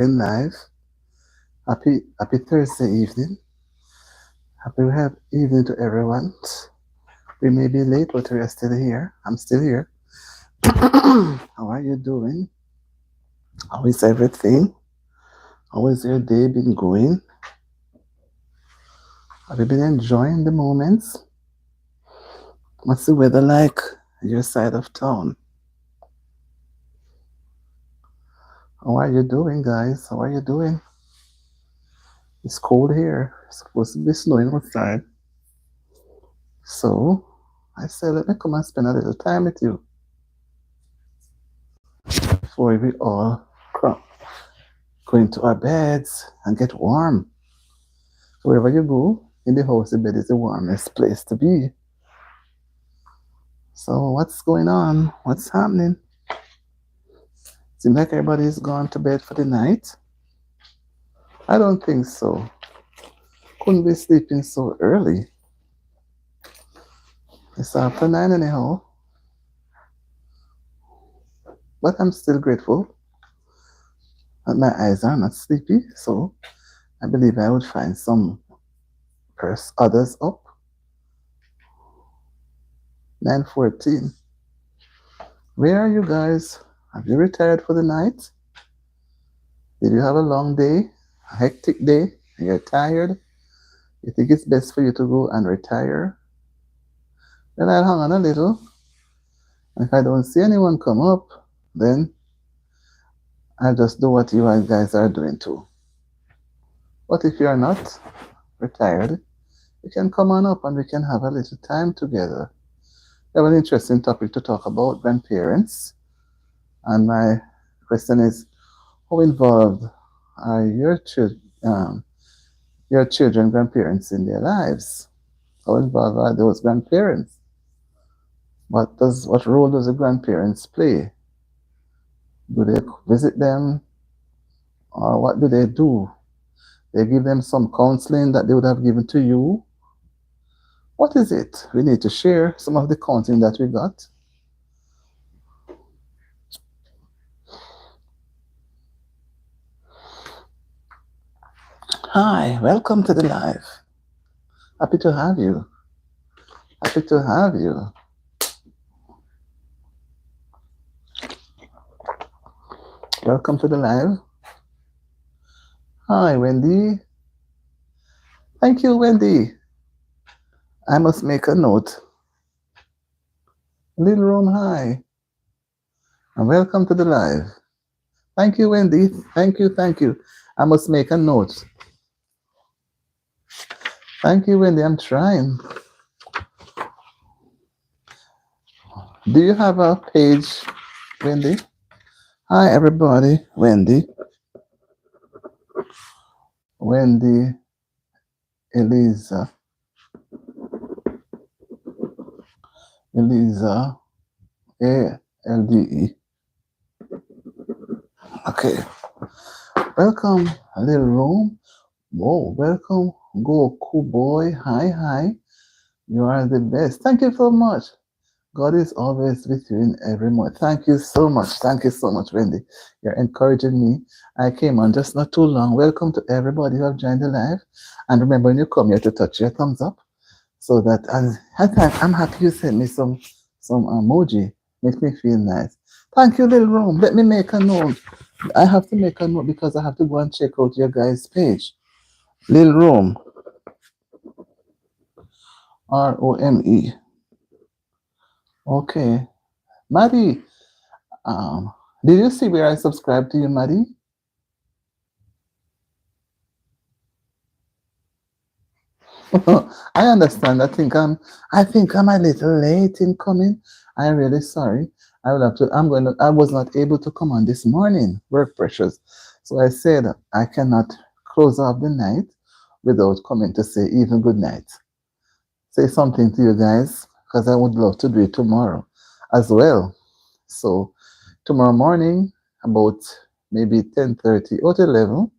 in live. Happy Thursday evening. Happy evening to everyone. We may be late, but we are still here. I'm still here. How are you doing? How is everything? How has your day been going? Have you been enjoying the moments? What's the weather like your side of town? How are you doing, guys? How are you doing? It's cold here. It's supposed to be snowing outside. So I said, let me come and spend a little time with you before we all go into our beds and get warm. Wherever you go in the house, the bed is the warmest place to be. So what's going on? What's happening? Seems like everybody's gone to bed for the night. I don't think so. Couldn't be sleeping so early. It's after 9 anyhow. But I'm still grateful that my eyes are not sleepy. So I believe I would find some others up. 9:14. Where are you guys? Have you retired for the night? Did you have a long day? A hectic day? You're tired? You think it's best for you to go and retire? Then I'll hang on a little. And if I don't see anyone come up, then I'll just do what you guys are doing too. But if you're not retired, you can come on up and we can have a little time together. We have an interesting topic to talk about, grandparents. And my question is, how involved are your children, grandparents in their lives? How involved are those grandparents? What role does the grandparents play? Do they visit them, or what do they do? They give them some counseling that they would have given to you. What is it? We need to share some of the counseling that we got. Hi, welcome to the live. Happy to have you. Happy to have you. Welcome to the live. Hi, Wendy. Thank you, Wendy. I must make a note. Little Room, hi. And welcome to the live. Thank you, Wendy. Thank you. I must make a note. Thank you, Wendy. I'm trying. Do you have a page, Wendy? Hi, everybody. Wendy. Wendy Eliza. Eliza. ALDE. Okay. Welcome, little room. Whoa, welcome, Goku boy. Hi. You are the best. Thank you so much. God is always with you in every moment. Thank you so much. Thank you so much, Wendy. You're encouraging me. I came on just not too long. Welcome to everybody who have joined the live. And remember, when you come, you have to touch your thumbs up so that I'm happy you sent me some emoji. Makes me feel nice. Thank you, little room. Let me make a note. I have to make a note because I have to go and check out your guys' page. Little room. ROME. Okay. Maddie, did you see where I subscribed to you, Maddie? I understand. I think I'm a little late in coming. I'm really sorry. I will have to. I was not able to come on this morning. Work pressures. So I said I cannot close off the night without coming to say even good night. Say something to you guys because I would love to do it tomorrow as well. So tomorrow morning about maybe 10:30 or 11,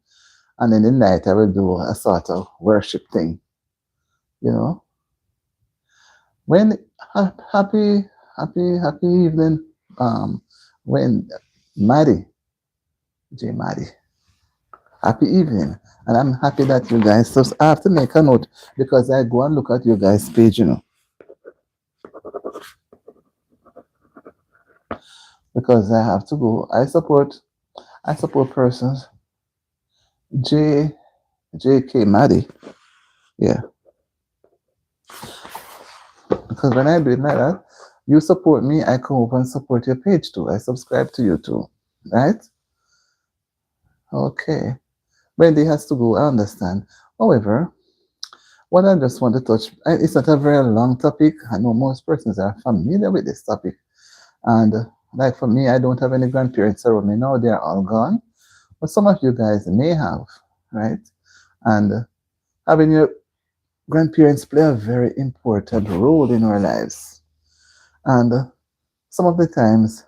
and in the night I will do a sort of worship thing. You know, when happy evening. When Maddie, J Maddie. Happy evening. And I'm happy that you guys, so I have to make a note because I go and look at you guys' page, because I have to go. I support persons. J JK Maddie. Yeah. Because when I do it like that, you support me, I come over and support your page too. I subscribe to you too. Right? Okay. Wendy has to go, I understand. However, what I just want to touch, it's not a very long topic. I know most persons are familiar with this topic. And like for me, I don't have any grandparents around me now, they're all gone. But some of you guys may have, right? And having your grandparents play a very important role in our lives. And some of the times,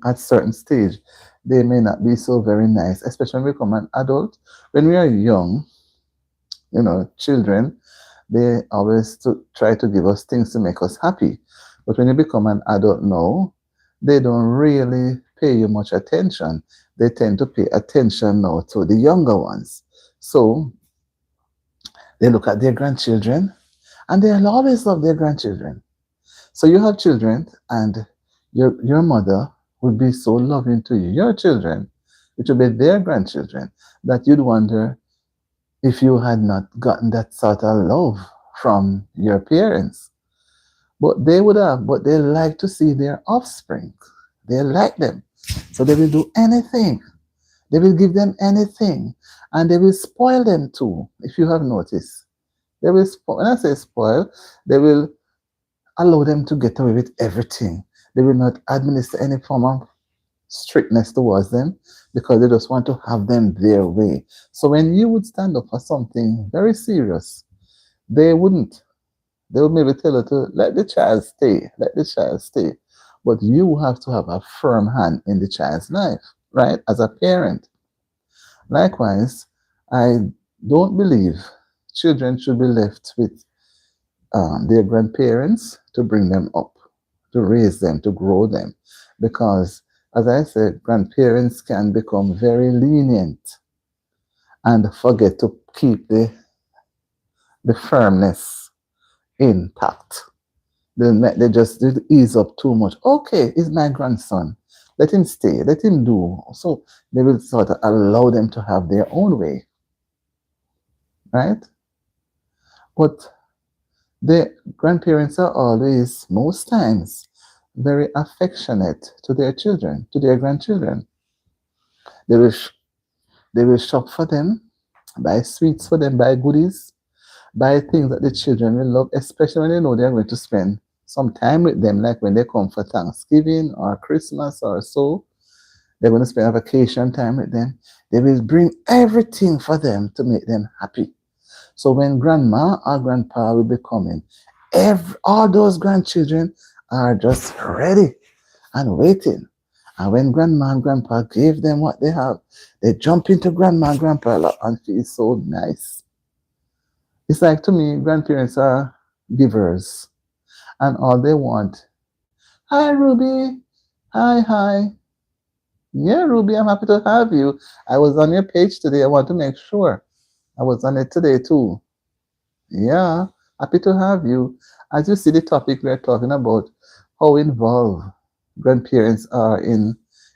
at certain stage, they may not be so very nice, especially when we become an adult. When we are young, children, they always try to give us things to make us happy. But when you become an adult now, they don't really pay you much attention. They tend to pay attention now to the younger ones. So they look at their grandchildren and they'll always love their grandchildren. So you have children and your mother would be so loving to you, your children, which would be their grandchildren, that you'd wonder if you had not gotten that sort of love from your parents. But they would have, but they like to see their offspring. They like them. So they will do anything. They will give them anything. And they will spoil them too, if you have noticed. They will spoil, when I say spoil, they will allow them to get away with everything. They will not administer any form of strictness towards them because they just want to have them their way. So when you would stand up for something very serious, they wouldn't. They would maybe tell you to let the child stay, let the child stay. But you have to have a firm hand in the child's life, right? As a parent. Likewise, I don't believe children should be left with their grandparents to bring them up, to raise them, to grow them. Because, as I said, grandparents can become very lenient and forget to keep the firmness intact. They just ease up too much. Okay, he's my grandson. Let him stay. Let him do. So they will sort of allow them to have their own way. Right? But the grandparents are always, most times, very affectionate to their children, to their grandchildren. They will, they will shop for them, buy sweets for them, buy goodies, buy things that the children will love, especially when they know they're going to spend some time with them, like when they come for Thanksgiving or Christmas or so. They're going to spend a vacation time with them. They will bring everything for them to make them happy. So when grandma or grandpa will be coming, all those grandchildren are just ready and waiting. And when grandma and grandpa gave them what they have, they jump into grandma and grandpa lap and feel so nice. It's like, to me, grandparents are givers, and all they want. Hi, Ruby. Hi, hi. Yeah, Ruby, I'm happy to have you. I was on your page today. I want to make sure. I was on it today too. Yeah, happy to have you. As you see, the topic we're talking about, how involved grandparents are in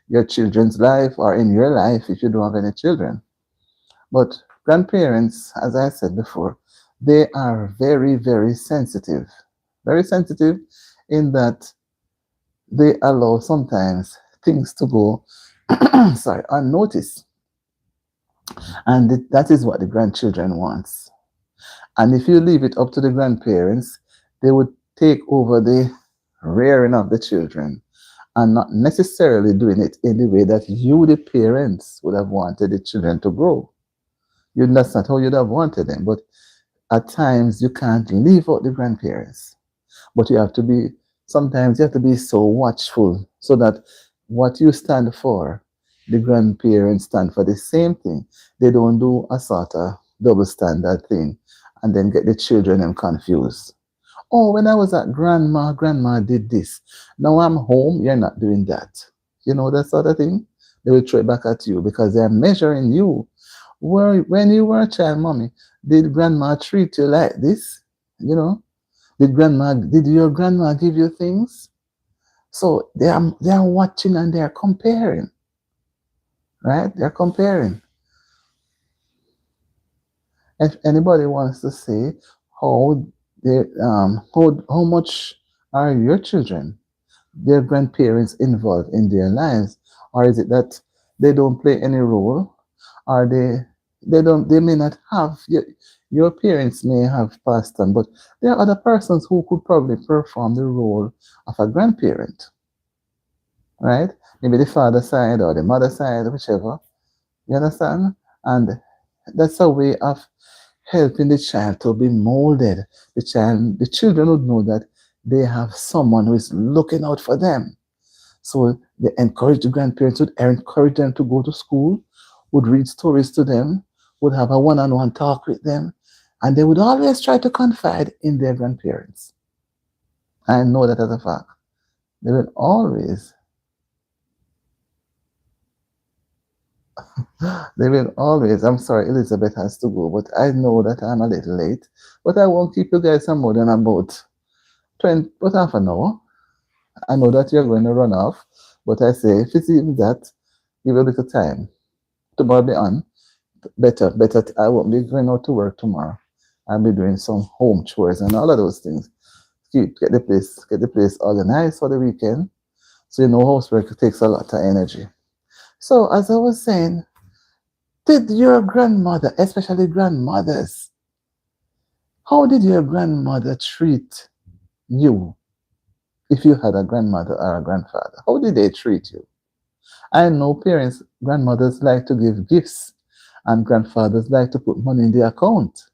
your children's life or in your life if you don't have any children. But grandparents, as I said before, they are very, very sensitive. Very sensitive in that they allow sometimes things to go sorry, unnoticed. And that is what the grandchildren wants. And if you leave it up to the grandparents, they would take over the rearing of the children and not necessarily doing it in the way that you, the parents, would have wanted the children to grow. That's not how you'd have wanted them. But at times, you can't leave out the grandparents. But sometimes you have to be so watchful so that what you stand for, the grandparents stand for the same thing. They don't do a sort of double standard thing and then get the children and confused. Oh, when I was at grandma did this. Now I'm home, you're not doing that. You know that sort of thing? They will throw it back at you because they're measuring you When you were a child, mommy, did grandma treat you like this? You know, did your grandma give you things? So they are watching and they are comparing, right? They're comparing. If anybody wants to say how how much are your children, their grandparents involved in their lives, or is it that they don't play any role, or they may not have your parents may have passed on, but there are other persons who could probably perform the role of a grandparent, right? Maybe the father side or the mother side, whichever. You understand? And that's a way of helping the child to be molded. The children would know that they have someone who is looking out for them. So they encourage the grandparents, would encourage them to go to school, would read stories to them, would have a one-on-one talk with them, and they would always try to confide in their grandparents. I know that as a fact. They will always, I'm sorry, Elizabeth has to go, but I know that I'm a little late. But I won't keep you guys some more than about 20, but half an hour. I know that you're going to run off, but I say if it's even that, give a little time. Tomorrow be on. Better. I won't be going out to work tomorrow. I'll be doing some home chores and all of those things. Get the place organized for the weekend. So you know housework takes a lot of energy. So as I was saying, did your grandmother, especially grandmothers, how did your grandmother treat you if you had a grandmother or a grandfather? How did they treat you? I know parents, grandmothers like to give gifts, and grandfathers like to put money in the account.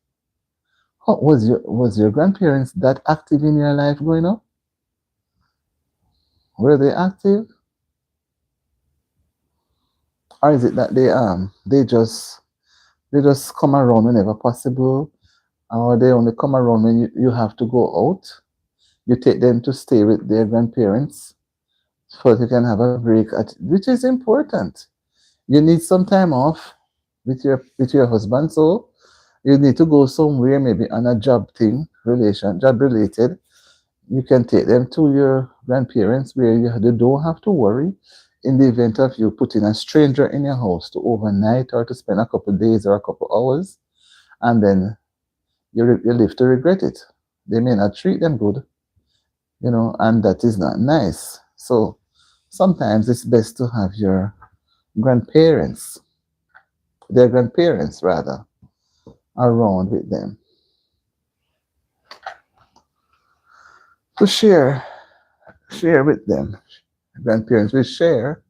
How, was your grandparents that active in your life growing up? Were they active, or is it that they just come around whenever possible, or they only come around when you have to go out? You take them to stay with their grandparents so that you can have a break, which is important. You need some time off with your husband, so you need to go somewhere, maybe on a job related. You can take them to your grandparents where you don't have to worry in the event of you putting a stranger in your house to overnight or to spend a couple of days or a couple of hours, and then you live to regret it. They may not treat them good, and that is not nice. So sometimes it's best to have grandparents, their grandparents rather, around with them to share with them. Grandparents will share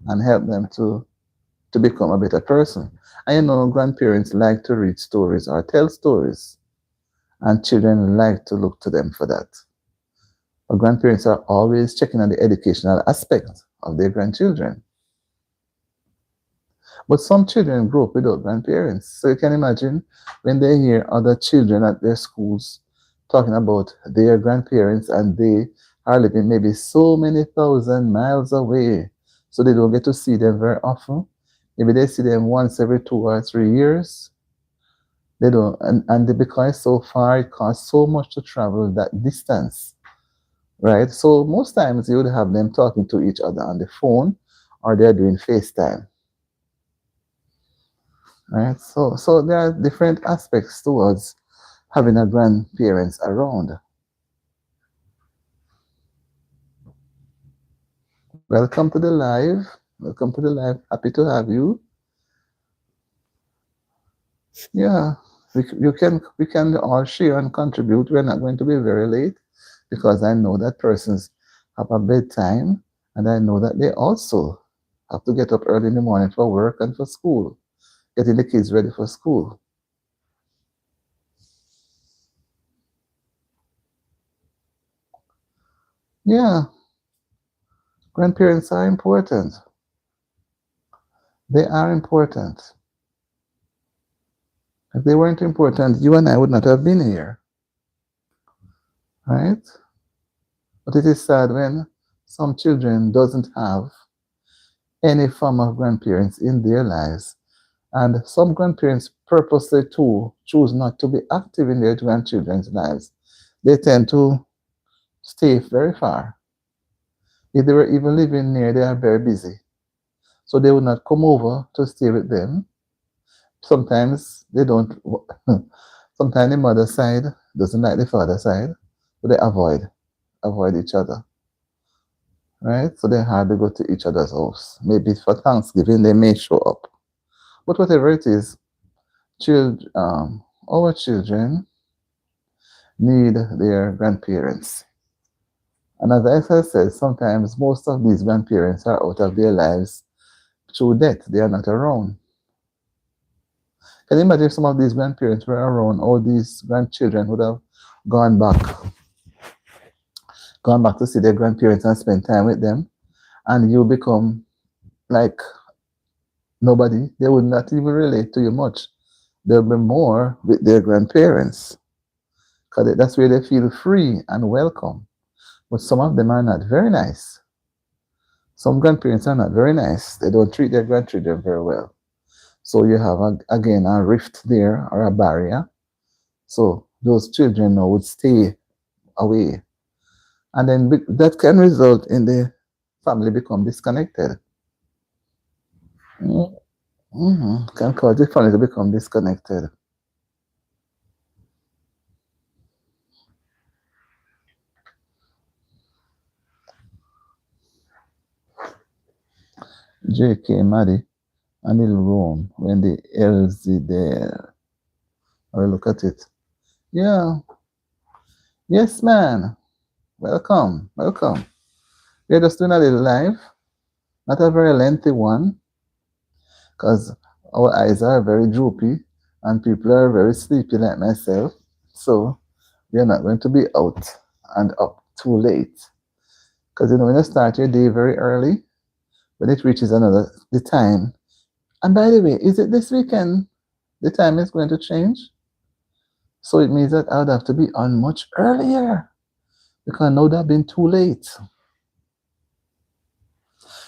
and help them to become a better person. And grandparents like to read stories or tell stories, and children like to look to them for that. But grandparents are always checking on the educational aspect of their grandchildren. But some children grow up without grandparents. So you can imagine when they hear other children at their schools talking about their grandparents and they are living maybe so many thousand miles away. So they don't get to see them very often. Maybe they see them once every 2 or 3 years. They don't, and they, because it's so far, it costs so much to travel that distance, right? So most times you would have them talking to each other on the phone or they're doing FaceTime. Right? So there are different aspects towards having a grandparents around. Welcome to the live. Welcome to the live. Happy to have you. Yeah, we can all share and contribute. We're not going to be very late because I know that persons have a bedtime, and I know that they also have to get up early in the morning for work and for school, getting the kids ready for school. Yeah, grandparents are important. They are important. If they weren't important, you and I would not have been here, right? But it is sad when some children doesn't have any form of grandparents in their lives, And some grandparents purposely too choose not to be active in their grandchildren's lives. They tend to stay very far. If they were even living near, they are very busy. So they would not come over to stay with them. Sometimes they don't, sometimes the mother side doesn't like the father side, so they avoid each other. Right? So they hardly go to each other's house. Maybe for Thanksgiving they may show up. But whatever it is, our children need their grandparents. And as I said, sometimes most of these grandparents are out of their lives through death. They are not around. Can you imagine if some of these grandparents were around, all these grandchildren would have gone back, gone back to see their grandparents and spend time with them, and you become like nobody. They would not even relate to you much. They'll be more with their grandparents because that's where they feel free and welcome. But some of them are not very nice. Some grandparents are not very nice. They don't treat their grandchildren very well. So you have, again, a rift there or a barrier. So those children now would stay away. And then that can result in the family become disconnected. Can cause the family to become disconnected. J.K. Maddie, Anil Rome, when the LZ there. I will look at it. Yeah. Yes, man. Welcome. Welcome. We're just doing a little live. Not a very lengthy one, because our eyes are very droopy and people are very sleepy like myself. So we're not going to be out and up too late. Because when you start your day very early, when it reaches the time. And by the way, is it this weekend the time is going to change? So it means that I would have to be on much earlier because now that I've been too late.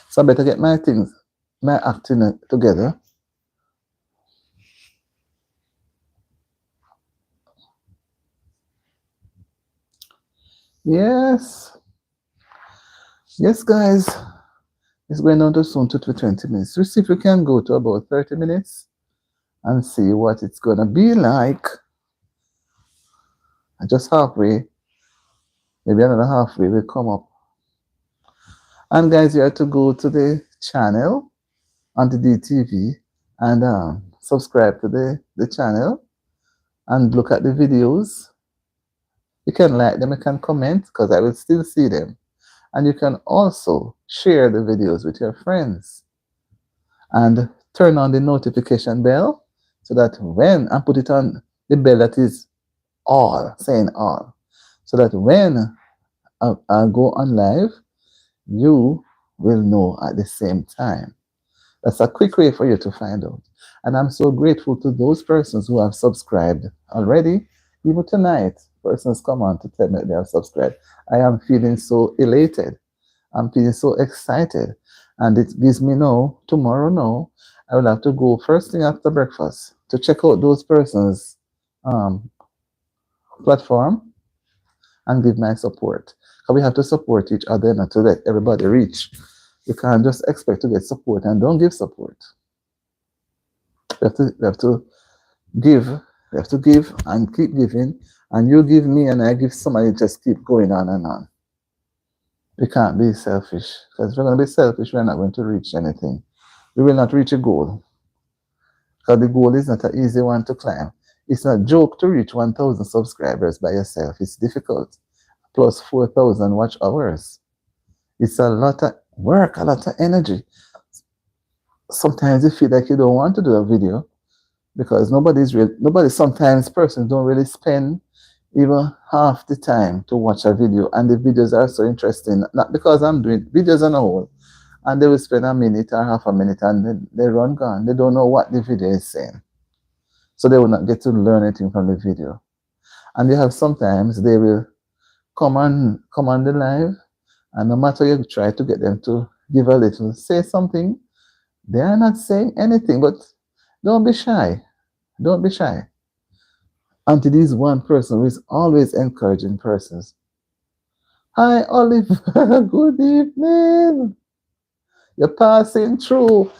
So I better get my acting together. Yes. Yes, guys. It's going on to soon to 20 minutes. Let's see if we can go to about 30 minutes and see what it's going to be like. Just halfway, maybe another halfway will come up. And guys, you have to go to the channel on the DTV and subscribe to the channel and look at the videos. You can like them, you can comment because I will still see them. And you can also share the videos with your friends and turn on the notification bell so that and put it on the bell that is all, saying all, so that when I go on live, you will know at the same time. That's a quick way for you to find out. And I'm so grateful to those persons who have subscribed already. Even tonight, persons come on to tell me they have subscribed. I am feeling so elated. I'm feeling so excited. And it gives me tomorrow, I will have to go first thing after breakfast to check out those persons' platform and give my support. Because we have to support each other and to let everybody reach. You can't just expect to get support and don't give support. We have to give. We have to give and keep giving. And you give me and I give somebody, just keep going on and on. We can't be selfish. Because if we're going to be selfish, we're not going to reach anything. We will not reach a goal. Because the goal is not an easy one to climb. It's not a joke to reach 1,000 subscribers by yourself. It's difficult. Plus 4,000 watch hours. It's a lot of work, a lot of energy. Sometimes you feel like you don't want to do a video because sometimes persons don't really spend even half the time to watch a video, and the videos are so interesting, not because I'm doing videos on a whole, and they will spend a minute or half a minute and they run gone. They don't know what the video is saying, so they will not get to learn anything from the video. And you have sometimes they will come on the live, and no matter you try to get them to give a little, say something, they are not saying anything, but Don't be shy. Don't be shy. Auntie is one person who is always encouraging persons. Hi, Oliver. Good evening. You're passing through.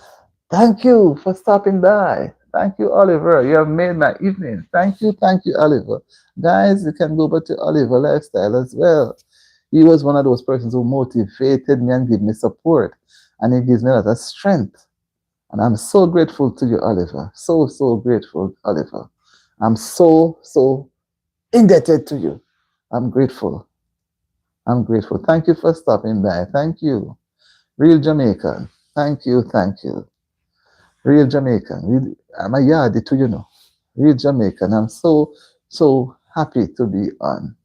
Thank you for stopping by. Thank you, Oliver. You have made my evening. Thank you, Oliver. Guys, you can go over to Oliver Lifestyle as well. He was one of those persons who motivated me and gave me support. And he gives me a lot of strength. And I'm so grateful to you, Oliver. So, so grateful, Oliver. I'm so, so indebted to you. I'm grateful. I'm grateful. Thank you for stopping by. Thank you. Real Jamaican. Thank you. Thank you. Real Jamaican. I'm a yardie to you know. Real Jamaican. I'm so, so happy to be on.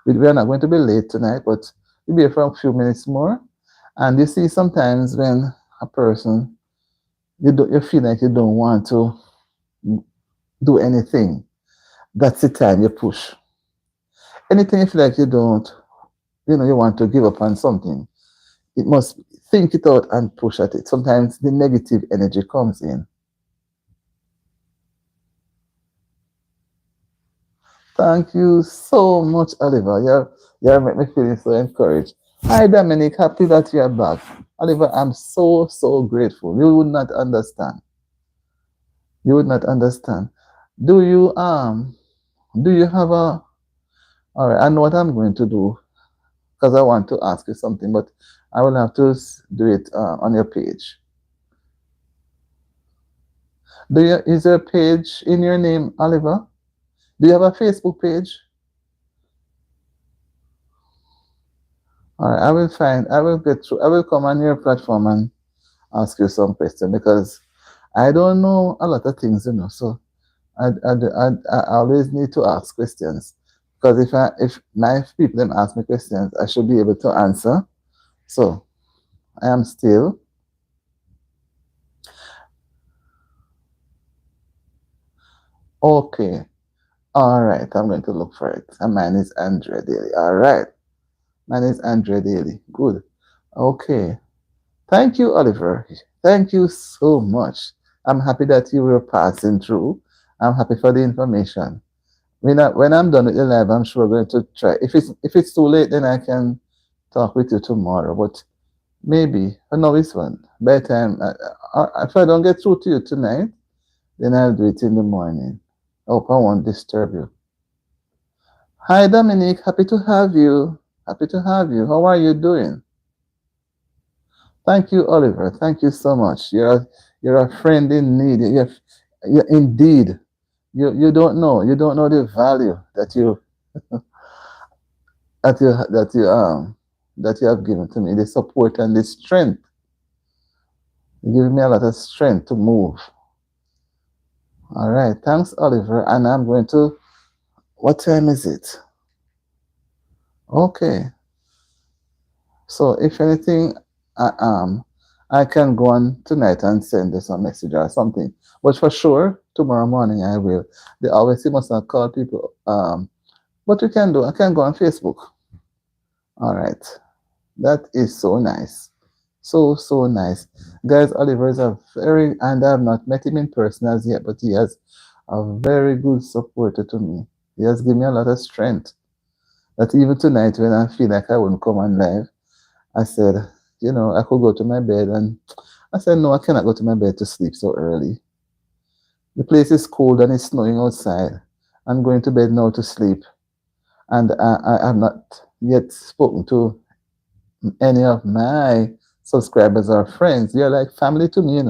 We are not going to be late tonight, but we'll be here for a few minutes more. And you see, sometimes when a person, you feel like you don't want to do anything, that's the time you push. Anything you feel like you don't, you want to give up on something, it must think it out and push at it. Sometimes the negative energy comes in. Thank you so much, Oliver. You make me feel so encouraged. Hi, Dominic. Happy that you're back. Oliver, I'm so, so grateful. You would not understand. You would not understand. Do you do you have a all right, I know what I'm going to do because I want to ask you something, but I will have to do it on your page. Is there a page in your name, Oliver? Do you have a Facebook page? All right, I will get through, I will come on your platform and ask you some question because I don't know a lot of things, so I always need to ask questions because if my people them ask me questions, I should be able to answer. So I am still okay. All right, I'm going to look for it. And mine is Andrea Daly. All right, mine is Andrea Daly. Good. Okay. Thank you, Oliver. Thank you so much. I'm happy that you were passing through. I'm happy for the information. When I'm done with the live, I'm sure we're going to try. If it's too late, then I can talk with you tomorrow. But maybe no, it's one. By the time if I don't get through to you tonight, then I'll do it in the morning. Hope I won't disturb you. Hi, Dominic. Happy to have you. Happy to have you. How are you doing? Thank you, Oliver. Thank you so much. You're a friend in need. Indeed. You don't know. You don't know the value that you have given to me. The support and the strength. You give me a lot of strength to move. All right. Thanks, Oliver. And I'm going to. What time is it? Okay. So if anything, I, um, I can go on tonight and send you some message or something. But for sure, tomorrow morning I will. They always say must not call people. What you can do, I can go on Facebook. All right. That is so nice. So, so nice. Guys, Oliver is and I have not met him in person as yet, but he has a very good supporter to me. He has given me a lot of strength. That even tonight when I feel like I wouldn't come on live, I said, I could go to my bed, and I said, no, I cannot go to my bed to sleep so early. The place is cold and it's snowing outside. I'm going to bed now to sleep. And I have not yet spoken to any of my subscribers or friends. You're like family to me.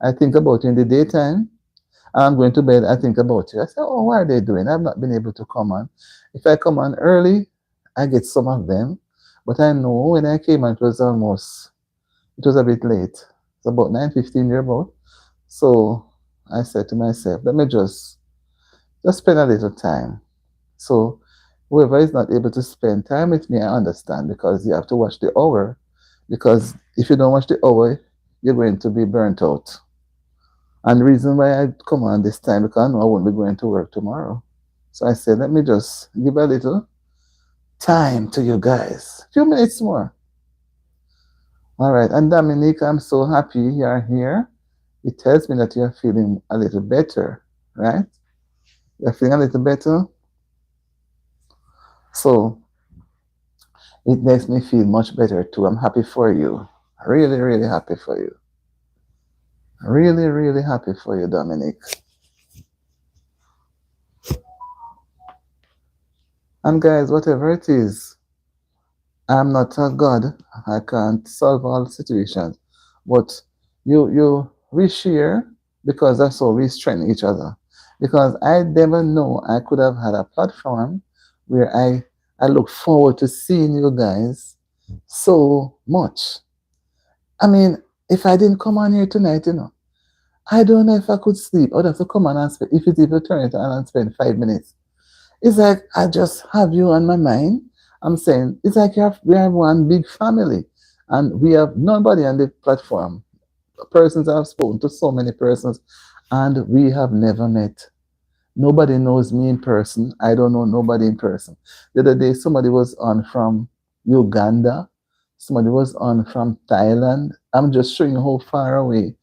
I think about you in the daytime. I'm going to bed, I think about you. I say, oh, what are they doing? I've not been able to come on. If I come on early, I get some of them. But I know when I came on, it was a bit late. It's about 9:15 thereabout. So I said to myself, let me just spend a little time. So whoever is not able to spend time with me, I understand because you have to watch the hour. Because if you don't watch the hour, you're going to be burnt out. And the reason why I come on this time because I know I won't be going to work tomorrow. So I said, let me just give a little time to you guys. A few minutes more. All right. And Dominique, I'm so happy you're here. It tells me that you're feeling a little better, right? You're feeling a little better. So it makes me feel much better too. I'm happy for you. Really, really happy for you. Really, really happy for you, Dominic. And guys, whatever it is, I'm not a god. I can't solve all situations. But we share because that's how we strengthen each other. Because I never know I could have had a platform where I look forward to seeing you guys so much. I mean, if I didn't come on here tonight, I don't know if I could sleep. I would have to come on and spend, if it's even turn it on and spend 5 minutes. It's like I just have you on my mind. I'm saying it's like we have one big family, and we have nobody on the platform. Persons I've spoken to so many persons, and we have never met. Nobody knows me in person. I don't know nobody in person. The other day, somebody was on from Uganda. Somebody was on from Thailand. I'm just showing you how far away.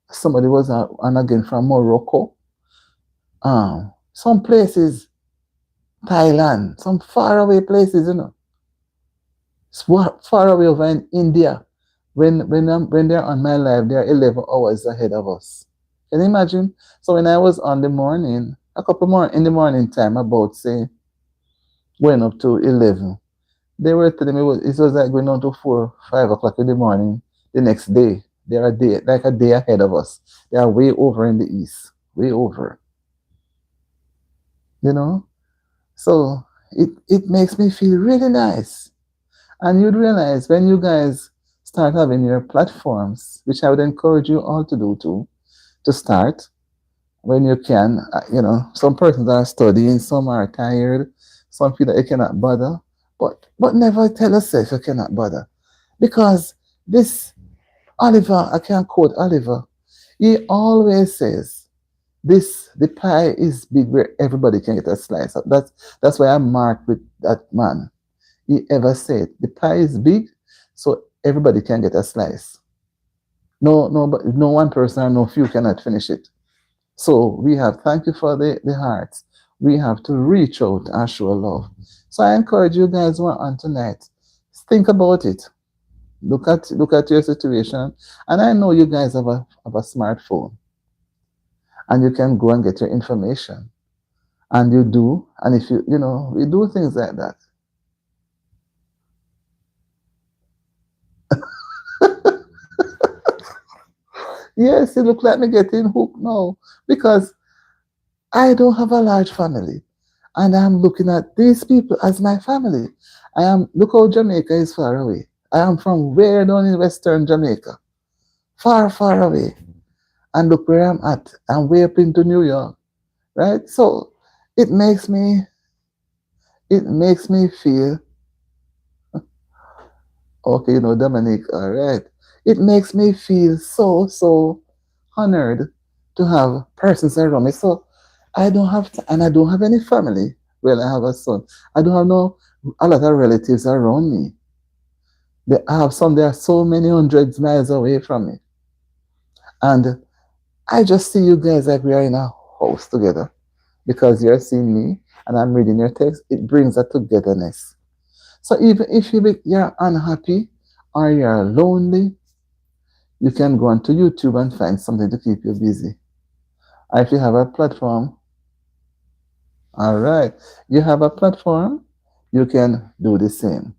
Somebody was on again from Morocco. Some places, Thailand, some far away places. Far away over in India. When they're on my live, they're 11 hours ahead of us. Can you imagine? So when I was on the morning, a couple more in the morning time, about say going up to 11, they were telling me it was like going on to 4, 5 o'clock in the morning the next day. They're a day ahead of us. They are way over in the east, way over. You know, so it makes me feel really nice. And you'd realize when you guys start having your platforms, which I would encourage you all to do too, to start when you can. Some persons are studying, some are tired, some feel that you cannot bother, but never tell yourself you cannot bother. Because this Oliver, I can't quote Oliver, he always says, the pie is big where everybody can get a slice. That's why I'm marked with that man. He ever said the pie is big, so everybody can get a slice. No, but no one person or no few cannot finish it. So we have thank you for the hearts. We have to reach out and show love. So I encourage you guys who are on tonight, think about it. Look at your situation. And I know you guys have a smartphone and you can go and get your information. And you do, and if we do things like that. Yes, it look like me getting hooked now because I don't have a large family, and I'm looking at these people as my family. Look how Jamaica is far away. I am from way down in Western Jamaica, far, far away, and look where I'm at. I'm way up into New York, right? So it makes me, it makes me feel okay. Dominic, all right. It makes me feel so honored to have persons around me. So I don't have to, and I don't have any family. Well, I have a son. I don't have a lot of relatives around me. I have some. There are so many hundreds miles away from me, and I just see you guys like we are in a house together because you're seeing me and I'm reading your text. It brings a togetherness. So even if you're unhappy or you're lonely, you can go onto YouTube and find something to keep you busy. Or if you have a platform, all right, you have a platform, you can do the same.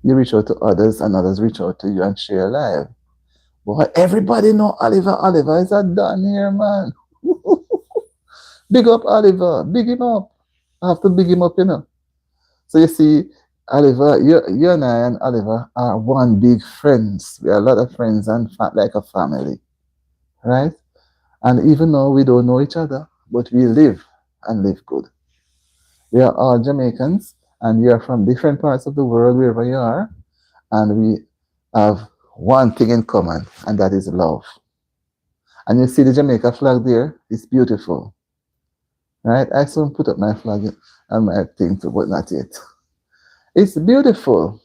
You reach out to others and others reach out to you and share live. Boy, everybody know Oliver. Oliver is a done here, man. Big up Oliver. Big him up. I have to big him up. So you see, Oliver, you and I and Oliver are one big friends. We are a lot of friends and like a family, right? And even though we don't know each other, but we live and live good. We are all Jamaicans and we are from different parts of the world, wherever you are, and we have one thing in common, and that is love. And you see the Jamaica flag there? It's beautiful, right? I soon put up my flag and my thing too, but not yet. It's beautiful.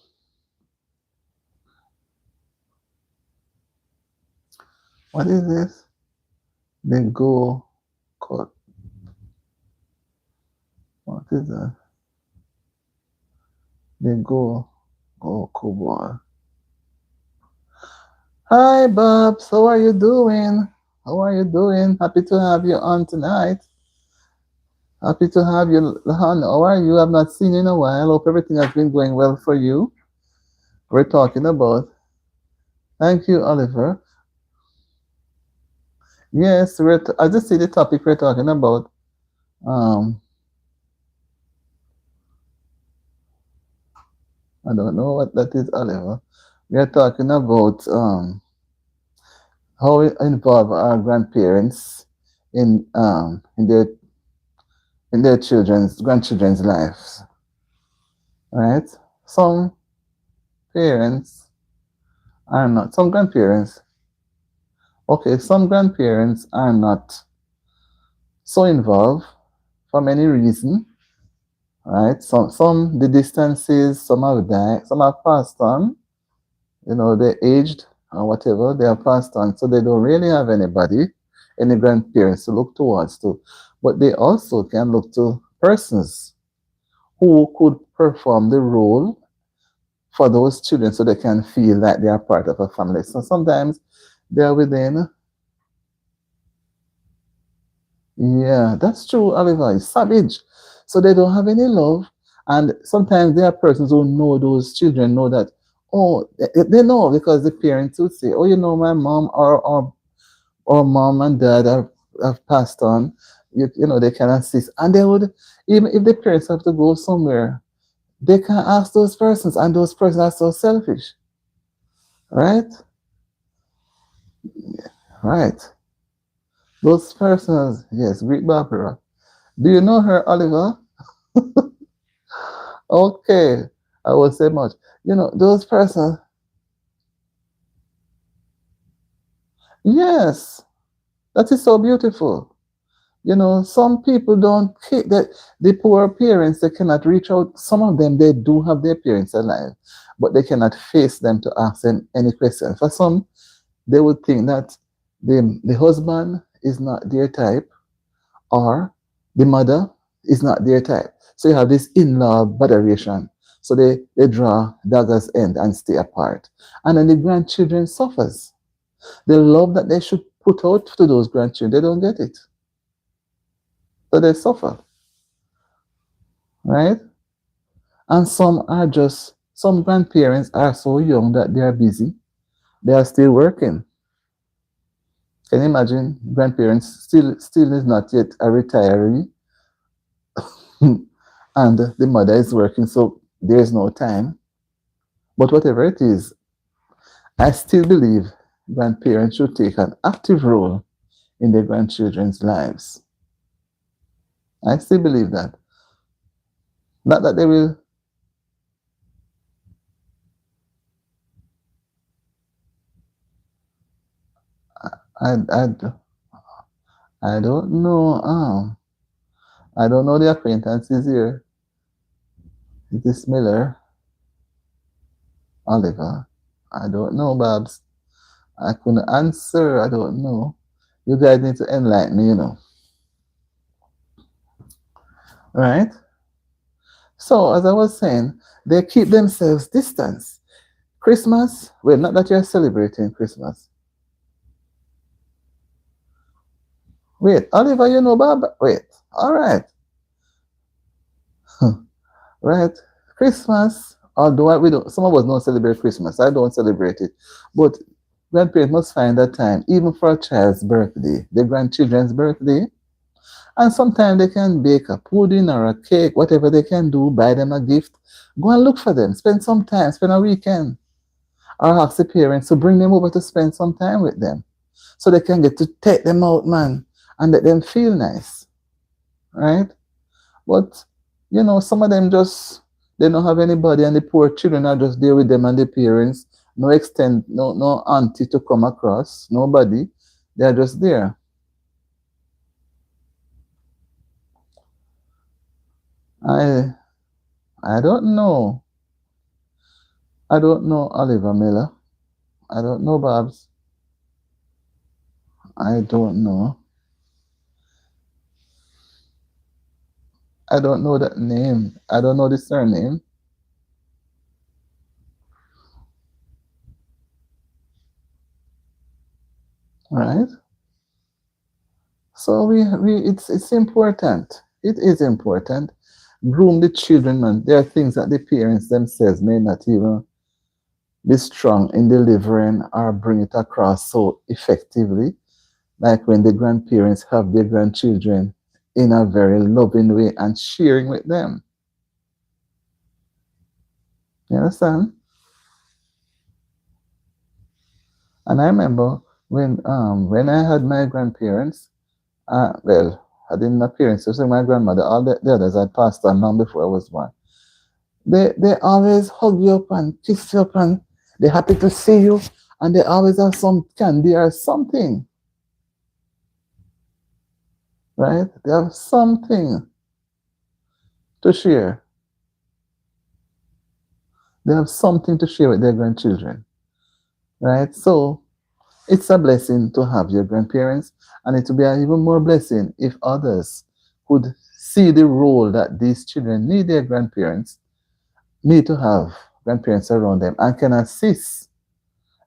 What is this? They go cut. What is that? They go cobalt. Hi, Babs. How are you doing? How are you doing? Happy to have you on tonight. Happy to have you on. How are you? I've not seen you in a while. Hope everything has been going well for you. We're talking about. Thank you, Oliver. Yes, I just see the topic we're talking about. Um, I don't know what that is, Oliver. We are talking about how we involve our grandparents in their children's grandchildren's lives, right? Some parents are not. Some grandparents, okay, some grandparents are not so involved for many reasons, right? Some the distances, some have died, some have passed on. You know, they aged or whatever, they have passed on, so they don't really have anybody, any grandparents to look towards to. But they also can look to persons who could perform the role for those children so they can feel that they are part of a family. So sometimes they are within. Yeah, that's true, Oliver. It's savage. So they don't have any love. And sometimes there are persons who know those children, know that, oh, they know because the parents would say, oh, you know, my mom or mom and dad have passed on. You know, they can assist. And they would, even if the parents have to go somewhere, they can ask those persons, and those persons are so selfish, right? Right. Those persons, yes, Greek Barbara. Do you know her, Oliver? Okay, I will say much. You know, those persons, yes, that is so beautiful. You know, some people don't that the poor parents they cannot reach out. Some of them they do have their parents alive, but they cannot face them to ask them any question. For some, they would think that the husband is not their type, or the mother is not their type. So you have this in-law botheration. So they draw daggers end and stay apart. And then the grandchildren suffers. The love that they should put out to those grandchildren, they don't get it. So they suffer, right? And some grandparents are so young that they are busy. They are still working. Can you imagine grandparents still is not yet a retiree and the mother is working, so there's no time. But whatever it is, I still believe grandparents should take an active role in their grandchildren's lives. I still believe that. Not that they will. I, I, I don't know. I don't know the acquaintances here. It is Miller, Oliver. I don't know, Babs. I couldn't answer. I don't know. You guys need to enlighten me, you know. Right? So, as I was saying, they keep themselves distance. Christmas, well, not that you're celebrating Christmas. Wait, Oliver, you know Bob? Wait, all right. Right. Christmas, although we don't, some of us don't celebrate Christmas. I don't celebrate it. But grandparents must find that time, even for a child's birthday, their grandchildren's birthday. And sometimes they can bake a pudding or a cake, whatever they can do, buy them a gift. Go and look for them. Spend some time, spend a weekend. Or ask the parents to bring them over to spend some time with them. So they can get to take them out, man, and let them feel nice. Right? But you know, some of them just they don't have anybody, and the poor children are just there with them and the parents. No extent, no auntie to come across, nobody. They are just there. I I don't know. I don't know Oliver Miller. I don't know Babs. I don't know. I don't know that name. I don't know the surname. Right? So it's important. It is important. Groom the children, man. There are things that the parents themselves may not even be strong in delivering or bring it across so effectively. Like when the grandparents have their grandchildren in a very loving way and sharing with them. You understand? And I remember when I had my grandparents, well, I didn't have parents, so my grandmother, all the others had passed on long before I was born. They always hug you up and kiss you up and they're happy to see you and they always have some candy or something, right? They have something to share. They have something to share with their grandchildren, right? So it's a blessing to have your grandparents, and it will be an even more blessing if others could see the role that these children need their grandparents, need to have grandparents around them, and can assist.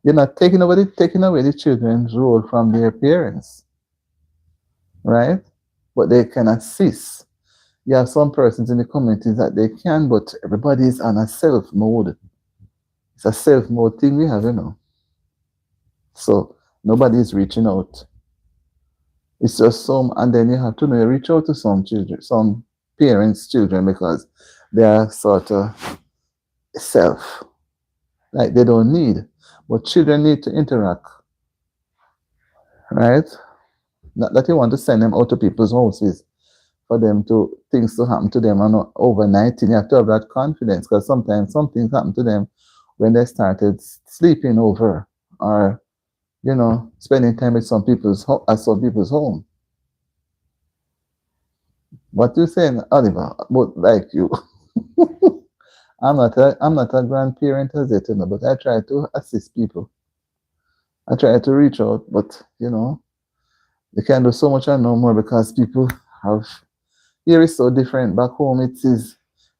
You're not taking away the children's role from their parents, right? But they can assist. You have some persons in the communities that they can, but everybody is on a self mode. It's a self mode thing we have, you know. So nobody is reaching out. It's just some, and then you have to know, reach out to some children, some parents' children, because they are sort of self, like they don't need. But children need to interact, right? Not that you want to send them out to people's houses for them to things to happen to them and not overnight. And you have to have that confidence because sometimes some things happen to them when they started sleeping over or spending time with at some people's home. What you saying, Oliver? But like you, I'm not a grandparent as yet, but I try to assist people. I try to reach out, but you can't do so much and no more because people have here is so different. Back home it is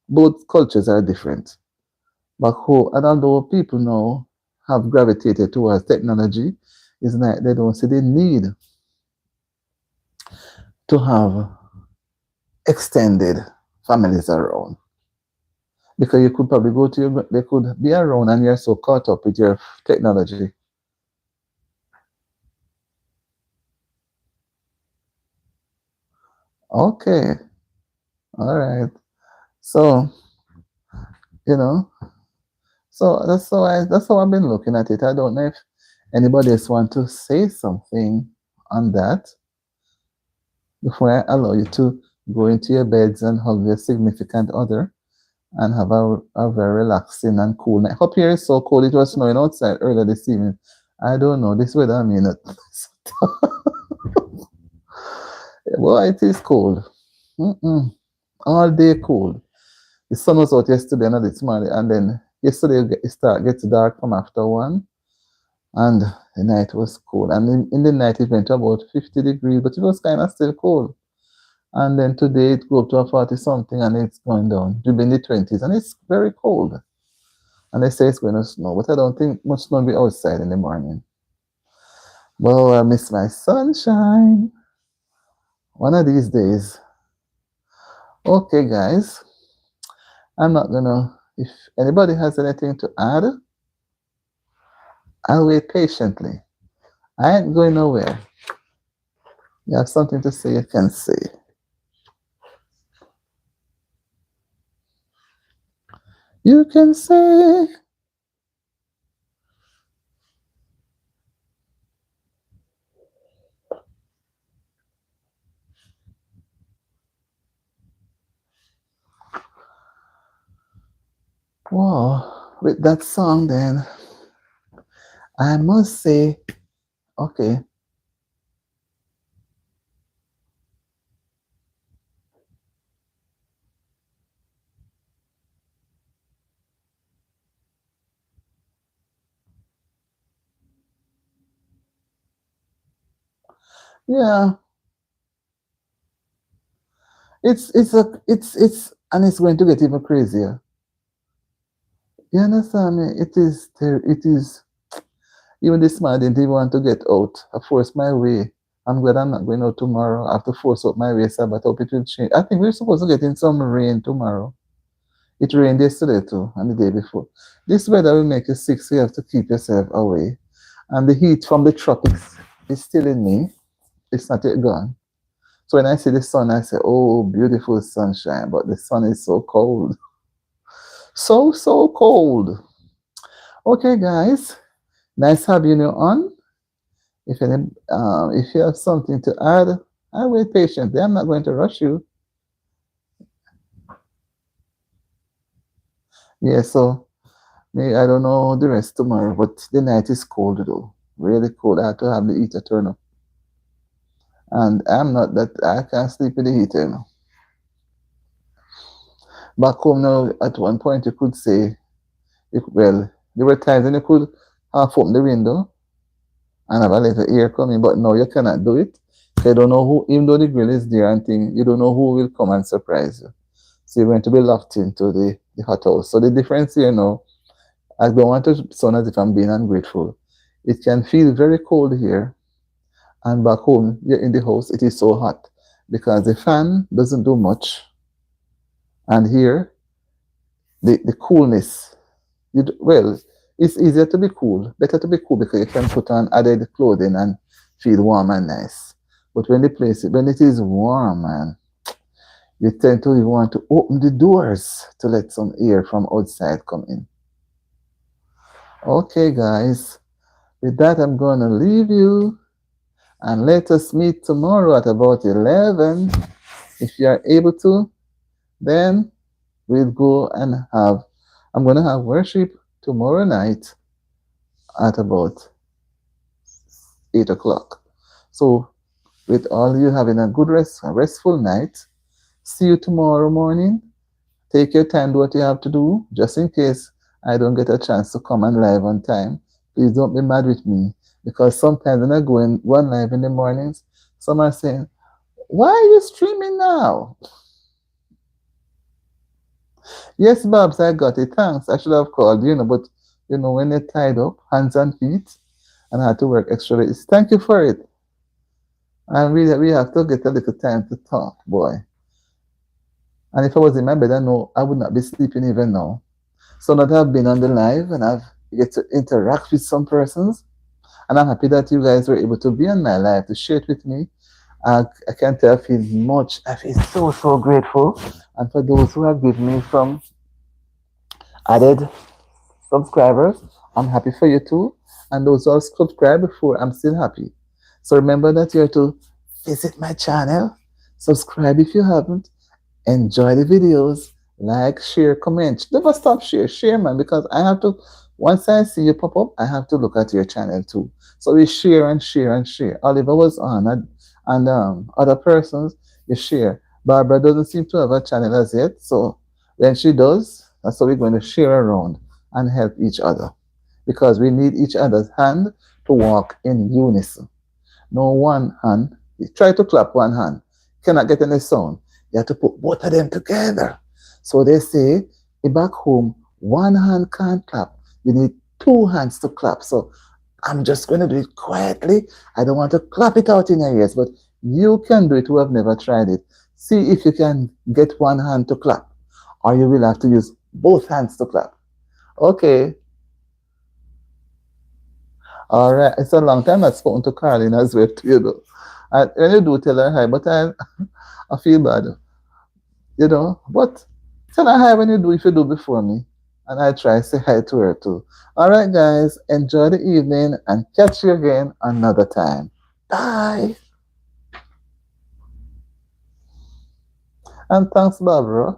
both cultures are different. Back home, and although people now have gravitated towards technology, it's like they don't see the need to have extended families around. Because you could probably go to they could be around and you're so caught up with your technology. Okay, all right. So, you know, so that's how I've been looking at it. I don't know if anybody else want to say something on that before I allow you to go into your beds and hug your significant other and have a very relaxing and cool night. Up here is so cold. It was snowing outside earlier this evening. I don't know. This weather, I mean, well, it is cold. Mm-mm. All day cold. The sun was out yesterday and this morning, and then yesterday it gets dark from after 1, and the night was cold. And in the night it went to about 50 degrees, but it was kind of still cold. And then today it go up to a 40 something, and it's going down to be in the 20s, and it's very cold. And they say it's going to snow, but I don't think much snow will be outside in the morning. Well, I miss my sunshine. One of these days. Okay, guys. I'm not gonna. If anybody has anything to add, I'll wait patiently. I ain't going nowhere. You have something to say, you can say. You can say. Wow. With that song, then, I must say, okay. Yeah, it's and it's going to get even crazier. You understand me? It is. Even this man didn't even want to get out. I forced my way. I'm glad I'm not going out tomorrow. I have to force out my way, so but I hope it will change. I think we're supposed to get in some rain tomorrow. It rained yesterday too, and the day before. This weather will make you sick, so you have to keep yourself away. And the heat from the tropics is still in me. It's not yet gone. So when I see the sun, I say, "Oh, beautiful sunshine," but the sun is so cold, so cold. Okay, guys, nice having you on. If you have something to add, I wait patiently. I'm not going to rush you. Yeah, so I don't know the rest tomorrow, but the night is cold though, really cold. I have to have the heater turn up, and I'm not that I can't sleep in the heater. Back home now, at one point you could say, well, there were times when you could half open the window and have a little air coming, but now you cannot do it. You don't know who, even though the grill is there and thing, you don't know who will come and surprise you. So you're going to be locked into the hot house. So the difference here now, I don't want to sound as if I'm being ungrateful. It can feel very cold here, and back home, you're in the house, it is so hot because the fan doesn't do much. And here, the coolness, well, it's easier to be cool, better to be cool because you can put on added clothing and feel warm and nice. But when it is warm, man, you tend to even want to open the doors to let some air from outside come in. Okay, guys, with that, I'm going to leave you and let us meet tomorrow at about 11. If you are able to, then we'll go and I'm going to have worship tomorrow night at about 8 o'clock. So, with all you having a good a restful night, see you tomorrow morning. Take your time, do what you have to do, just in case I don't get a chance to come on live on time. Please don't be mad with me because sometimes when I go in one live in the mornings, some are saying, "Why are you streaming now?" Yes, Babs, I got it. Thanks. I should have called, but when they're tied up, hands and feet, and I had to work extra late. Thank you for it. And we have to get a little time to talk, boy. And if I was in my bed, I know I would not be sleeping even now. So now that I've been on the live and I've get to interact with some persons, and I'm happy that you guys were able to be on my live to share it with me. I can tell I feel so grateful. And for those who have given me some added subscribers, I'm happy for you too. And those who have subscribed before, I'm still happy. So remember that you have to visit my channel, subscribe if you haven't, enjoy the videos, like, share, comment. Never stop share, man, because I have to, once I see you pop up, I have to look at your channel too. So we share and share and share. Oliver was on and other persons, you share. Barbara doesn't seem to have a channel as yet, so when she does, that's how we're going to share around and help each other because we need each other's hand to walk in unison. No one hand. You try to clap one hand, cannot get any sound. You have to put both of them together. So they say, back home, one hand can't clap. You need two hands to clap. So I'm just going to do it quietly. I don't want to clap it out in your ears, but you can do it who have never tried it. See if you can get one hand to clap, or you will have to use both hands to clap. Okay. All right. It's a long time I've spoken to Caroline as well, too. When you do, tell her hi, but I feel bad, but tell her hi when you do, if you do before me. And I try to say hi to her too. All right, guys, enjoy the evening and catch you again another time. Bye. And thanks, Barbara.